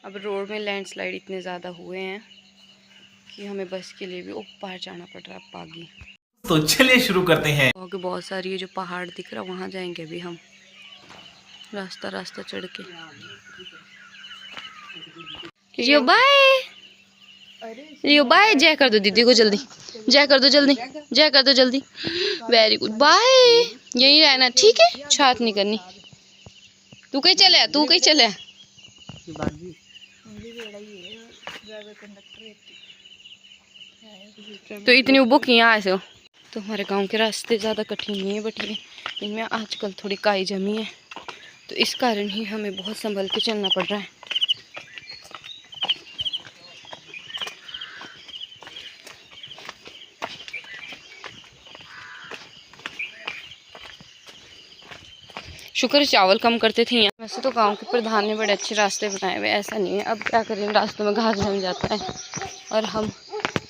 अब रोड में लैंडस्लाइड इतने ज़्यादा हुए हैं कि हमें बस के लिए भी ऊपर जाना पड़ रहा है पागी। तो चलिए शुरू करते हैं। बहुत सारी ये जो पहाड़ दिख रहा है वहाँ जाएंगे अभी हम, रास्ता चढ़ के। रियो बाय, रियो बाय, जय कर दो दीदी को जल्दी, जय कर दो जल्दी, जय कर दो जल्दी। Very good, bye. यही रहना ठीक है, छात नहीं करनी। तू कहीं चले, तू कहीं चले। तो इतनी उबो किया ऐसे हो। तो हमारे गांव के रास्ते ज़्यादा कठिन नहीं है, बट ये इनमें आजकल थोड़ी काई जमी है, तो इस कारण ही हमें बहुत संभल के चलना पड़ रहा है। शुक्र चावल कम करते थे यहाँ। वैसे तो गांव के प्रधान ने बड़े अच्छे रास्ते बनाए हुए, ऐसा नहीं है। अब क्या करें, रास्तों में घास जम जाता है और हम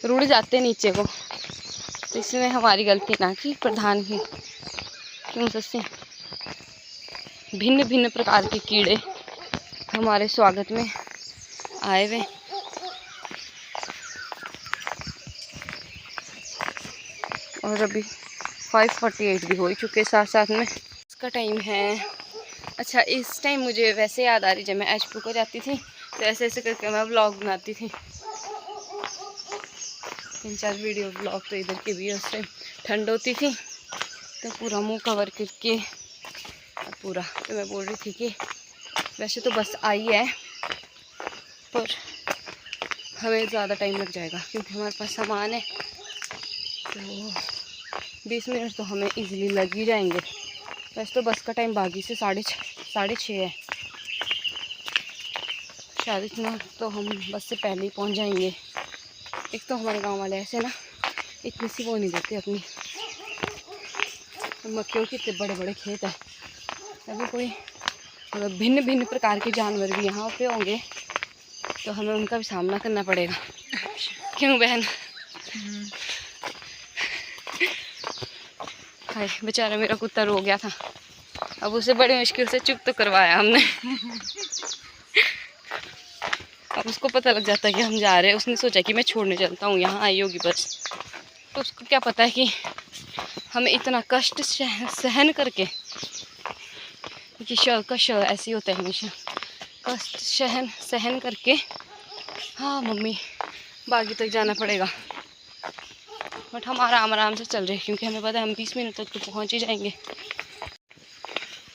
रुड़ जाते नीचे को, तो इसमें हमारी गलती ना कि प्रधान की। क्यों सस्ते भिन्न भिन्न प्रकार के कीड़े हमारे स्वागत में आए हुए। और अभी 5:48 भी हो ही चुके, साथ में इसका टाइम है। अच्छा, इस टाइम मुझे वैसे याद आ रही, जब मैं HP को जाती थी तो ऐसे ऐसे करके मैं व्लॉग बनाती थी, 3-4 वीडियो व्लॉग। तो इधर के भी उस टाइम ठंड होती थी तो पूरा मुंह कवर करके पूरा। तो मैं बोल रही थी कि वैसे तो बस आई है पर हमें ज़्यादा टाइम लग जाएगा क्योंकि हमारे पास सामान है, तो 20 मिनट तो हमें इजीली लग ही जाएंगे। वैसे तो बस का टाइम बागी से 6:30 है, शायद इतना तो हम बस से पहले ही पहुंच जाएंगे। एक तो हमारे गांव वाले ऐसे ना इतनी सी वो नहीं देते अपनी। मक्खियों के इतने बड़े बड़े खेत है, अभी कोई भिन्न भिन्न प्रकार के जानवर भी यहाँ पे होंगे तो हमें उनका भी सामना करना पड़ेगा। क्यों बहन? हाय बेचारा मेरा कुत्ता रो गया था, अब उसे बड़ी मुश्किल से चुप तो करवाया हमने। अब उसको पता लग जाता है कि हम जा रहे हैं, उसने सोचा कि मैं छोड़ने चलता हूँ, यहाँ आई होगी बस। तो उसको क्या पता है कि हमें इतना कष्ट सहन करके, क्योंकि श का श ऐसे ही होता है हमेशा, कष्ट सहन करके हाँ मम्मी बागी तक जाना पड़ेगा। बट हम आराम से चल रहे हैं क्योंकि हमें पता है हम 20 मिनट तक तो पहुँच ही जाएंगे।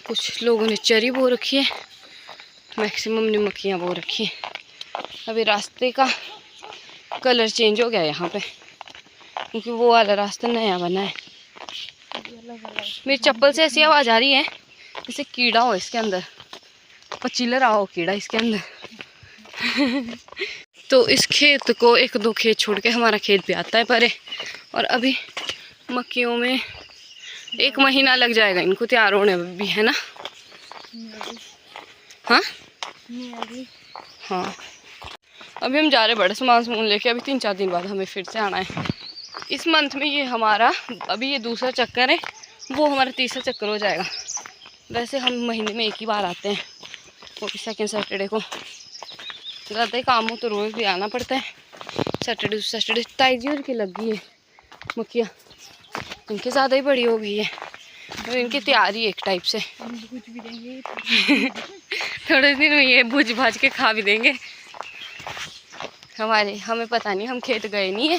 कुछ लोगों ने चरी बो रखी है, मैक्सिमम ने मक्खियाँ बो रखी है। अभी रास्ते का कलर चेंज हो गया है यहाँ पे क्योंकि वो वाला रास्ता नया बना है। मेरी चप्पल से ऐसी आवाज़ आ रही है जैसे कीड़ा हो इसके अंदर, पचीला रहा हो कीड़ा इसके अंदर। तो इस खेत को 1-2 खेत छोड़ के हमारा खेत भी आता है परे, और अभी मक्खियों में 1 महीना लग जाएगा इनको तैयार होने में भी, है ना? हाँ हाँ। अभी हम जा रहे बड़े सामान लेके, अभी 3-4 दिन बाद हमें फिर से आना है। इस मंथ में ये हमारा अभी ये दूसरा चक्कर है, वो हमारा तीसरा चक्कर हो जाएगा। वैसे हम महीने में 1 ही बार आते हैं, वो भी सेकंड सैटरडे को। ज़्यादा ही काम हो तो रोज़ भी आना पड़ता है। सैटरडे टाइजर की लग गई है मक्खियाँ, इनकी ज़्यादा ही बड़ी हो गई है और इनकी तैयारी एक टाइप से। थोड़े दिन में ये भुज भाज के खा भी देंगे हमें पता नहीं, हम खेत गए नहीं है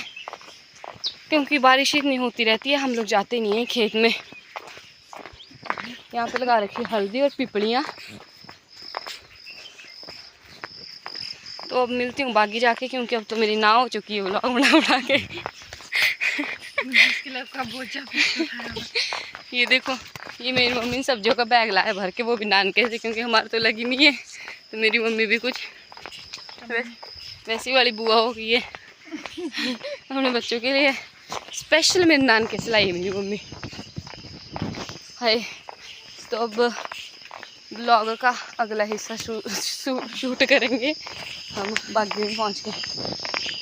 क्योंकि बारिश इतनी होती रहती है, हम लोग जाते नहीं हैं खेत में। यहाँ पे लगा रखी हल्दी और पिपलियाँ। तो अब मिलती हूँ बागी जाके, क्योंकि अब तो मेरी नाव हो चुकी है व्लॉग बना के। ये देखो, ये मेरी मम्मी ने सब्जियों का बैग लाया भर के, वो भी नानके से, क्योंकि हमारे तो लगी नहीं है। तो मेरी मम्मी भी कुछ वैसी वाली बुआ हो गई है अपने बच्चों के लिए स्पेशल मेरे नानके से लाई है मेरी मम्मी। हाय, तो अब ब्लॉग का अगला हिस्सा शूट करेंगे हम बागी में पहुँच के।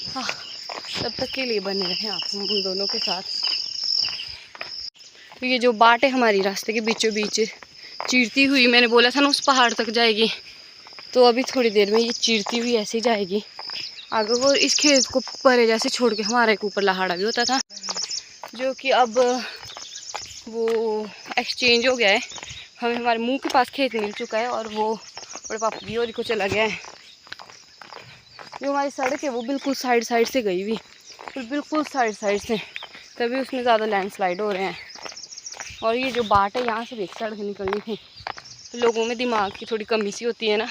हाँ, तब तक के लिए बने रहे आप हम उन दोनों के साथ। तो ये जो बाट है हमारी रास्ते के बीचों बीच चीरती हुई, मैंने बोला था ना उस पहाड़ तक जाएगी, तो अभी थोड़ी देर में ये चीरती हुई ऐसे ही जाएगी आगे को। इस खेत को परे जैसे छोड़ के हमारे एक ऊपर लहाड़ा भी होता था, जो कि अब वो एक्सचेंज हो गया है। हमें हमारे मुंह के पास खेत मिल चुका है और वो बड़े पापा की ओर को चला गया है। जो हमारी सड़क है वो बिल्कुल साइड साइड से गई हुई, बिल्कुल साइड साइड से, तभी उसमें ज़्यादा लैंडस्लाइड हो रहे हैं। और ये जो बाट है यहाँ से भी एक सड़क निकलनी थी। तो लोगों में दिमाग की थोड़ी कमी सी होती है ना,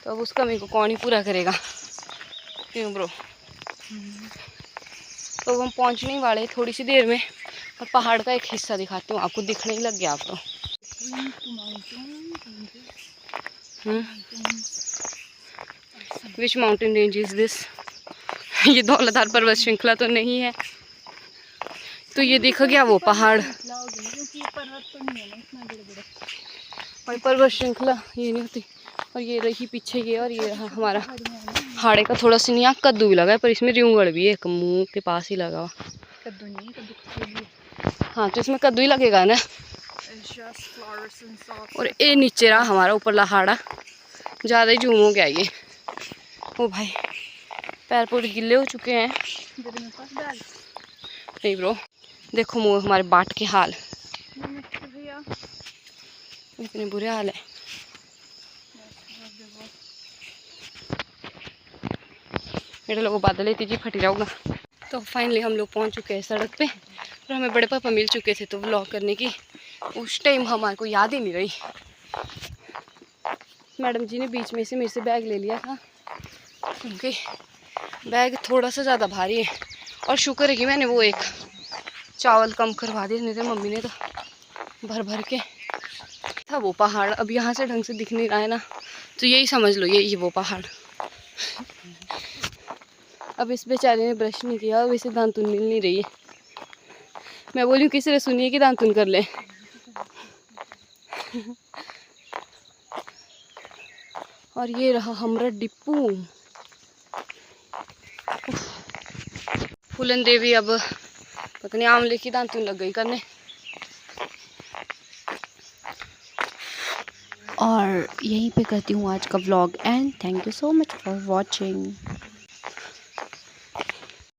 तो अब उस कमी को कौन ही पूरा करेगा, क्यों ब्रो। तो हम पहुँचने वाले थोड़ी सी देर में। और पहाड़ का एक हिस्सा दिखाती हूँ आपको, दिखने ही लग गया आपको। Which mountain range is this? ये दौलतधार पर्वत श्रृंखला तो नहीं है। तो ये देखा गया वो पहाड़, और पर्वत श्रृंखला ये नहीं होती। और ये रही पीछे ये, और ये रहा हमारा पहाड़े का थोड़ा सा यहाँ कद्दू भी लगा है, पर इसमें रिंगड़ भी है, मुँह के पास ही लगा हुआ। कद्दू नहीं, कद्दू। हाँ तो इसमें कद्दू ही लगेगा ना। और ये नीचे रहा हमारा ऊपर लहाड़ा, ज़्यादा ही जूम हो गया ये। ओ भाई पैर पूरे गिले हो चुके हैं। नहीं ब्रो, देखो मुँह हमारे बाट के हाल, इतने बुरे हाल है। मेरे लोगों बादल लेती जी फटी जाऊंगा। तो फाइनली हम लोग पहुंच चुके हैं सड़क पे, और हमें बड़े पापा मिल चुके थे। तो व्लॉग करने की उस टाइम हमारे को याद ही नहीं रही। मैडम जी ने बीच में से मेरे से बैग ले लिया था, क्योंकि बैग थोड़ा सा ज़्यादा भारी है। और शुक्र है कि मैंने वो एक चावल कम करवा दिया, नहीं तो मम्मी ने तो भर भर के था वो पहाड़। अब यहाँ से ढंग से दिख नहीं रहा है ना, तो यही समझ लो यही है वो पहाड़। अब इस बेचारे ने ब्रश नहीं किया, अब इसे दांतुन मिल नहीं रही है। मैं बोली किसी ने सुनिए कि दांतुन कर ले। और ये रहा हमारा डिप्पू। फूलन देवी अब पता नहीं आमले की दांतुन लग गई करने। और यहीं पे करती हूँ आज का vlog and thank you so much for watching.